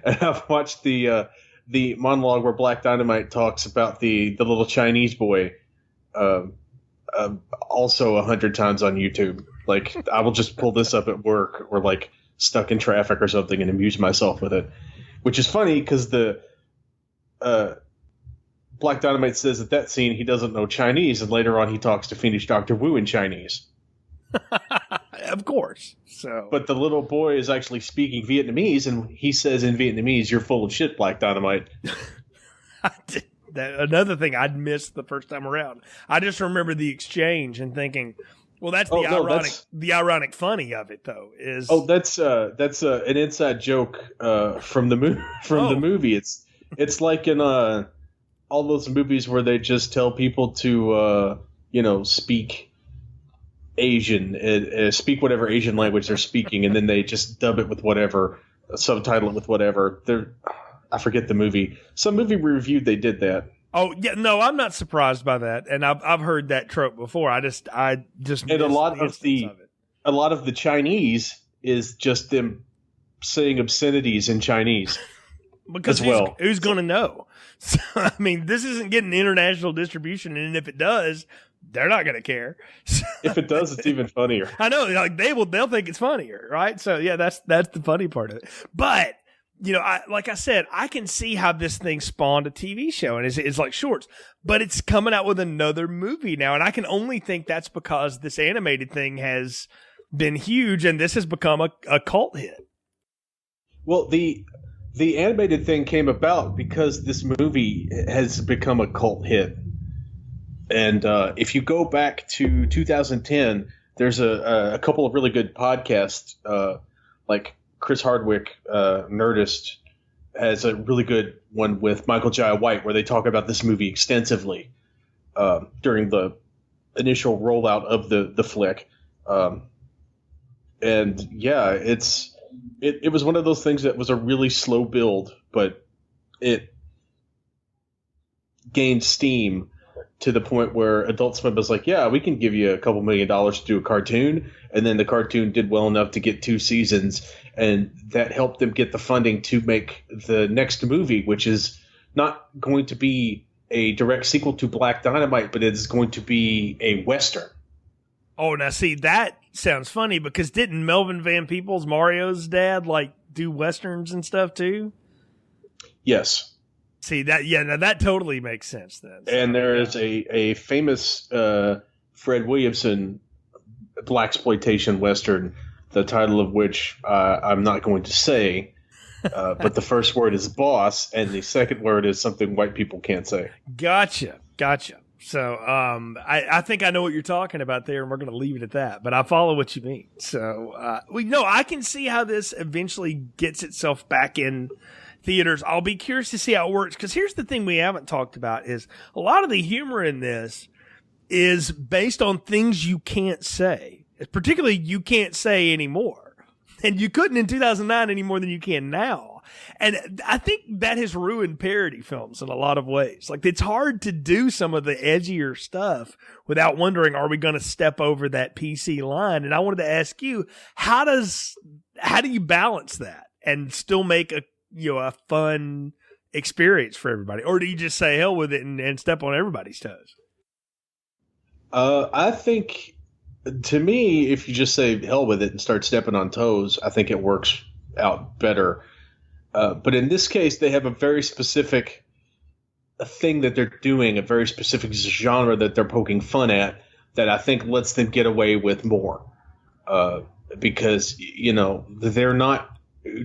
And I've watched the monologue where Black Dynamite talks about the little Chinese boy, also 100 times on YouTube. Like, I will just pull this up at work or like stuck in traffic or something and amuse myself with it, which is funny because the Black Dynamite says at that scene he doesn't know Chinese, and later on he talks to Fiendish Doctor Wu in Chinese. Of course. So, but the little boy is actually speaking Vietnamese, and he says in Vietnamese, "You're full of shit, Black Dynamite." Another thing I'd missed the first time around. I just remember the exchange and thinking, well, that's the ironic funny of it, though. Is that's an inside joke from the movie. It's like in all those movies where they just tell people to speak Asian, speak whatever Asian language they're speaking, and then they just dub it with whatever, subtitle it with whatever. I forget the movie. Some movie we reviewed, they did that. Oh yeah, no, I'm not surprised by that, and I've heard that trope before. I just and a lot of the Chinese is just them saying obscenities in Chinese. Because who's going to know? So, I mean, this isn't getting international distribution, and if it does, they're not going to care. So, if it does, it's even funnier. I know, like they'll think it's funnier, right? So yeah, that's the funny part of it. But like I said, I can see how this thing spawned a TV show, and it's like shorts, but it's coming out with another movie now, and I can only think that's because this animated thing has been huge, and this has become a cult hit. Well, the animated thing came about because this movie has become a cult hit. And if you go back to 2010, there's a couple of really good podcasts, like Chris Hardwick, Nerdist, has a really good one with Michael Jai White where they talk about this movie extensively during the initial rollout of the flick. And yeah, it was one of those things that was a really slow build, but it gained steam to the point where Adult Swim was like, yeah, we can give you a couple $1 million to do a cartoon. And then the cartoon did well enough to get 2 seasons, and that helped them get the funding to make the next movie, which is not going to be a direct sequel to Black Dynamite, but it's going to be a Western. Oh, now see, that sounds funny because didn't Melvin Van Peebles, Mario's dad, like do Westerns and stuff too? Yes. See that? Yeah, now that totally makes sense then. So, and there is a famous Fred Williamson blaxploitation Western, the title of which I'm not going to say, but the first word is boss, and the second word is something white people can't say. Gotcha. So I think I know what you're talking about there, and we're going to leave it at that. But I follow what you mean. So I can see how this eventually gets itself back in theaters. I'll be curious to see how it works, because here's the thing we haven't talked about is a lot of the humor in this is based on things you can't say, particularly you can't say anymore. And you couldn't in 2009 any more than you can now. And I think that has ruined parody films in a lot of ways. Like, it's hard to do some of the edgier stuff without wondering, are we going to step over that PC line? And I wanted to ask you, how do you balance that and still make a fun experience for everybody? Or do you just say hell with it and step on everybody's toes? I think, to me, if you just say hell with it and start stepping on toes, I think it works out better. But in this case, they have a very specific thing that they're doing, a very specific genre that they're poking fun at, that I think lets them get away with more. Because, they're not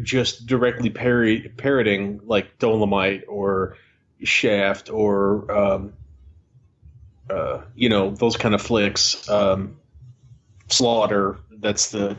just directly parroting like Dolomite or Shaft or, those kind of flicks. Slaughter, that's the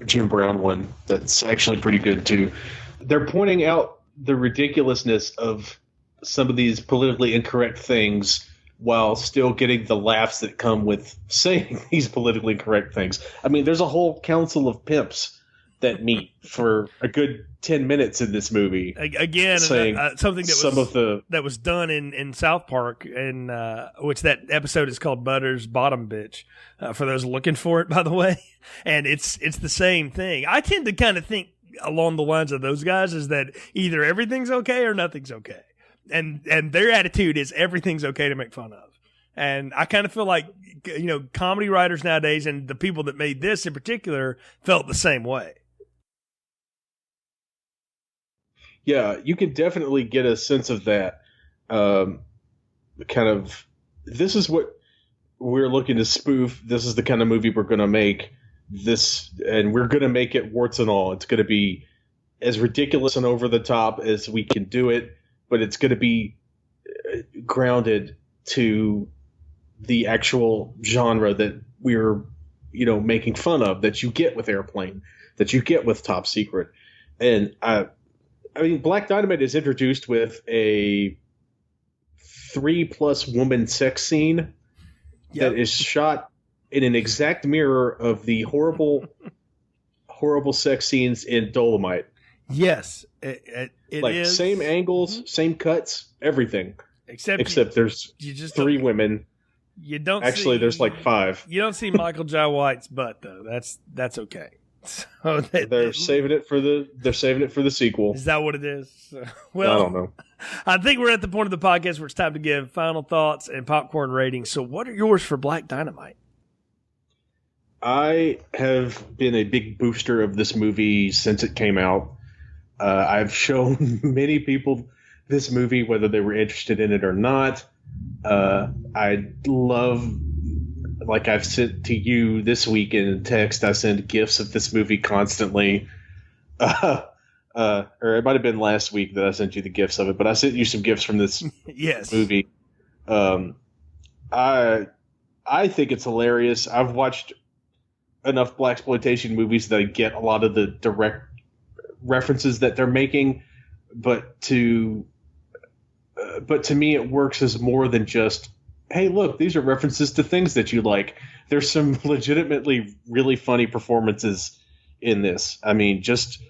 Jim Brown one. That's actually pretty good too. They're pointing out the ridiculousness of some of these politically incorrect things while still getting the laughs that come with saying these politically incorrect things. I mean, there's a whole council of pimps that meet for a good 10 minutes in this movie. Again, something that was done in South Park, and which that episode is called Butter's Bottom Bitch, for those looking for it, by the way. And it's the same thing. I tend to kind of think along the lines of those guys, is that either everything's okay or nothing's okay. And their attitude is everything's okay to make fun of. And I kind of feel like, comedy writers nowadays, and the people that made this in particular, felt the same way. Yeah, you can definitely get a sense of that. This is what we're looking to spoof. This is the kind of movie we're going to make. And we're going to make it warts and all. It's going to be as ridiculous and over the top as we can do it, but it's going to be grounded to the actual genre that we're, making fun of, that you get with Airplane, that you get with Top Secret. And I mean, Black Dynamite is introduced with a 3+ woman sex scene that is shot in an exact mirror of the horrible, horrible sex scenes in Dolomite. Yes, it is. Same angles, same cuts, everything. Except there's just 3 women. You don't actually. There's like 5. You don't see Michael Jai White's butt though. That's okay. So they're saving it for the sequel. Is that what it is? Well, I don't know. I think we're at the point of the podcast where it's time to give final thoughts and popcorn ratings. So what are yours for Black Dynamite? I have been a big booster of this movie since it came out. I've shown many people this movie, whether they were interested in it or not. I love, like I've sent to you this week in text, I send gifs of this movie constantly. Or it might have been last week that I sent you the gifs of it, but I sent you some gifs from this movie. I think it's hilarious. I've watched enough blaxploitation movies that I get a lot of the direct references that they're making, but to me it works as more than just, hey, look, these are references to things that you like. There's some legitimately really funny performances in this. I mean, just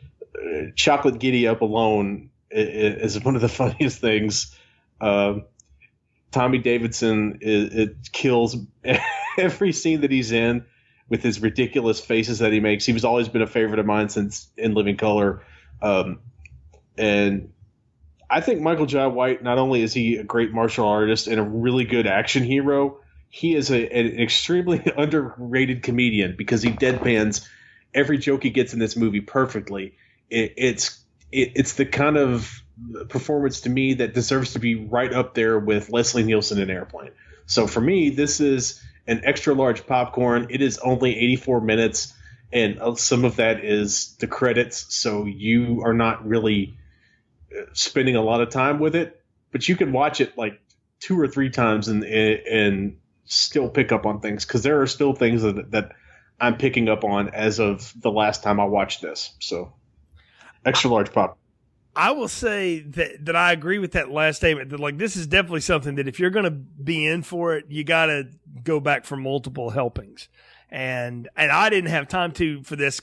Chocolate Giddy Up alone is one of the funniest things. Tommy Davidson, it kills every scene that he's in with his ridiculous faces that he makes. He's always been a favorite of mine since In Living Color. And I think Michael Jai White, not only is he a great martial artist and a really good action hero, he is an extremely underrated comedian because he deadpans every joke he gets in this movie perfectly. It's the kind of performance to me that deserves to be right up there with Leslie Nielsen in Airplane. So for me, this is an extra large popcorn. It is only 84 minutes, and some of that is the credits. So you are not really spending a lot of time with it, but you can watch it like 2 or 3 times and still pick up on things, because there are still things that I'm picking up on as of the last time I watched this. So extra large pop. I will say that I agree with that last statement, that like this is definitely something that if you're going to be in for it, you got to go back for multiple helpings. And I didn't have time for this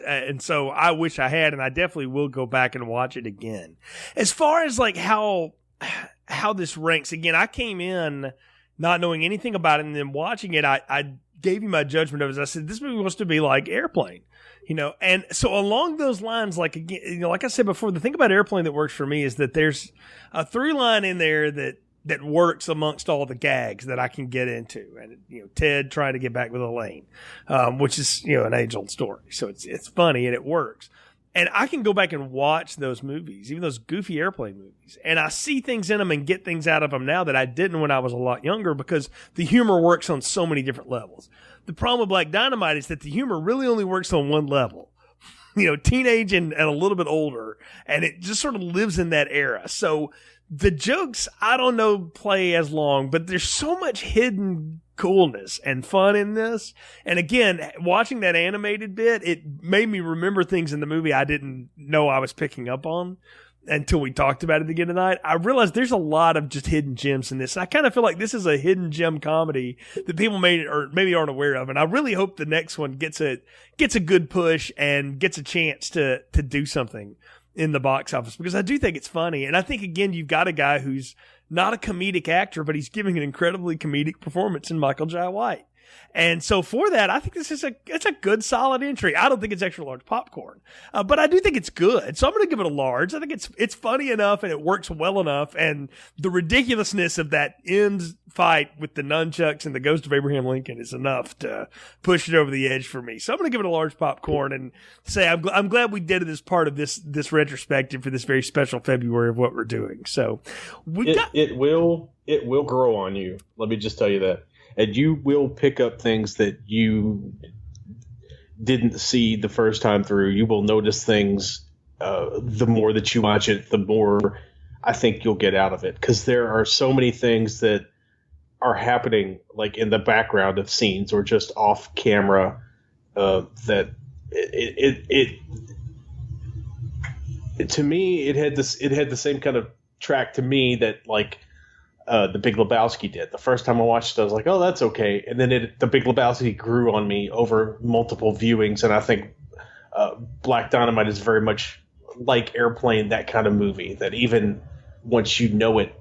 and so I wish I had, and I definitely will go back and watch it again. As far as like how this ranks, again, I came in not knowing anything about it, and then watching it, I gave you my judgment of it. I said, this movie wants to be like Airplane, and so along those lines, like, again, like I said before, the thing about Airplane that works for me is that there's a through line in there that works amongst all the gags that I can get into. And, Ted trying to get back with Elaine, which is, an age-old story. So it's funny and it works. And I can go back and watch those movies, even those goofy Airplane movies, and I see things in them and get things out of them now that I didn't when I was a lot younger, because the humor works on so many different levels. The problem with Black Dynamite is that the humor really only works on one level. Teenage and a little bit older, and it just sort of lives in that era. So the jokes, I don't know, play as long, but there's so much hidden coolness and fun in this. And again, watching that animated bit, it made me remember things in the movie I didn't know I was picking up on until we talked about it again tonight. I realized there's a lot of just hidden gems in this. I kind of feel like this is a hidden gem comedy that people maybe aren't aware of. And I really hope the next one gets a good push and gets a chance to do something in the box office, because I do think it's funny. And I think, again, you've got a guy who's not a comedic actor, but he's giving an incredibly comedic performance in Michael Jai White. And so for that, I think it's a good, solid entry. I don't think it's extra large popcorn, but I do think it's good. So I'm going to give it a large. I think it's funny enough and it works well enough. And the ridiculousness of that end fight with the nunchucks and the ghost of Abraham Lincoln is enough to push it over the edge for me. So I'm going to give it a large popcorn and say I'm glad we did it as part of this retrospective for this very special February of what we're doing. So it will grow on you. Let me just tell you that. And you will pick up things that you didn't see the first time through. You will notice things the more that you watch it, the more I think you'll get out of it. Because there are so many things that are happening, like in the background of scenes or just off camera, that it to me it had the same kind of track to me that like The Big Lebowski did. The first time I watched it, I was like, oh, that's okay. And then The Big Lebowski grew on me over multiple viewings, and I think Black Dynamite is very much like Airplane, that kind of movie, that even once you know it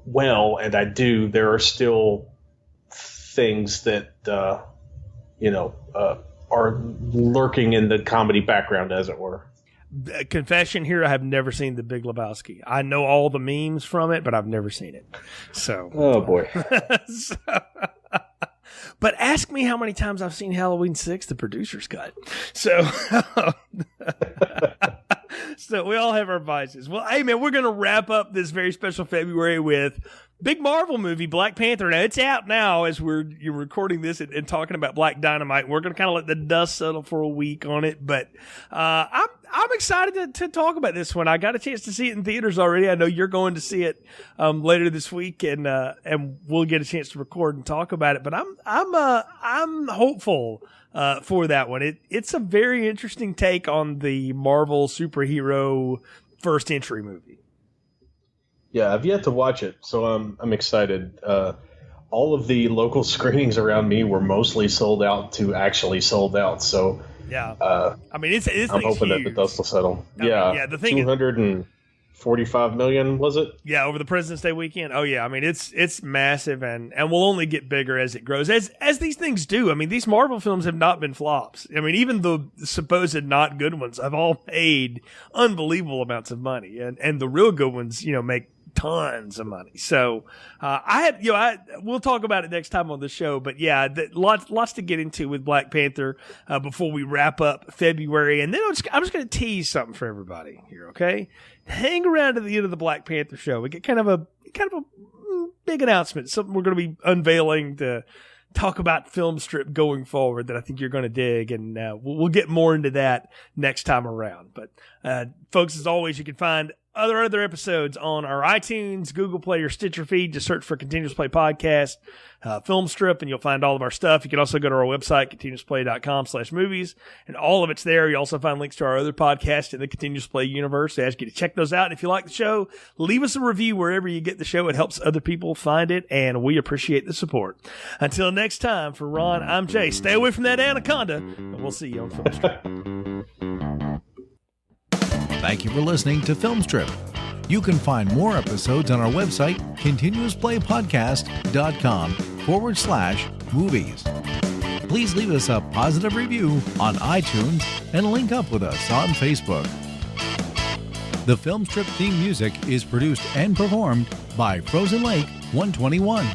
well, and I do, there are still things that, are lurking in the comedy background, as it were. Confession here, I have never seen The Big Lebowski. I know all the memes from it, but I've never seen it. So, oh boy. But ask me how many times I've seen Halloween 6, the producer's cut. So, so we all have our biases. Well, hey man, we're going to wrap up this very special February with big Marvel movie, Black Panther. Now, it's out now as you're recording this and talking about Black Dynamite. We're going to kind of let the dust settle for a week on it, but I'm excited to talk about this one. I got a chance to see it in theaters already. I know you're going to see it later this week, and we'll get a chance to record and talk about it. But I'm hopeful for that one. It's a very interesting take on the Marvel superhero first entry movie. Yeah, I've yet to watch it, so I'm excited. All of the local screenings around me were mostly sold out to actually sold out. So yeah, I mean, it's I'm hoping huge. that the dust will settle. Yeah, the thing 245 million, was it? Yeah, over the President's Day weekend. Oh yeah, I mean it's massive and will only get bigger as it grows, as these things do. I mean, these Marvel films have not been flops. I mean, even the supposed not good ones have all made unbelievable amounts of money, and the real good ones, make tons of money. So we'll talk about it next time on the show. But yeah, lots to get into with Black Panther before we wrap up February. And then I'm just going to tease something for everybody here, okay? Hang around to the end of the Black Panther show. We get kind of a big announcement, something we're going to be unveiling to talk about Film Strip going forward that I think you're going to dig, and we'll get more into that next time around. But folks, as always, you can find other episodes on our iTunes, Google Play, or Stitcher feed. Just search for Continuous Play Podcast, Film Strip, and you'll find all of our stuff. You can also go to our website, continuousplay.com/movies, and all of it's there. You also find links to our other podcasts in the Continuous Play universe. I ask you to check those out. And if you like the show, leave us a review wherever you get the show. It helps other people find it, and we appreciate the support. Until next time, for Ron, I'm Jay. Stay away from that anaconda, and we'll see you on Film Strip. Thank you for listening to Film Strip. You can find more episodes on our website, continuousplaypodcast.com/movies. Please leave us a positive review on iTunes and link up with us on Facebook. The Film Strip theme music is produced and performed by Frozen Lake 121.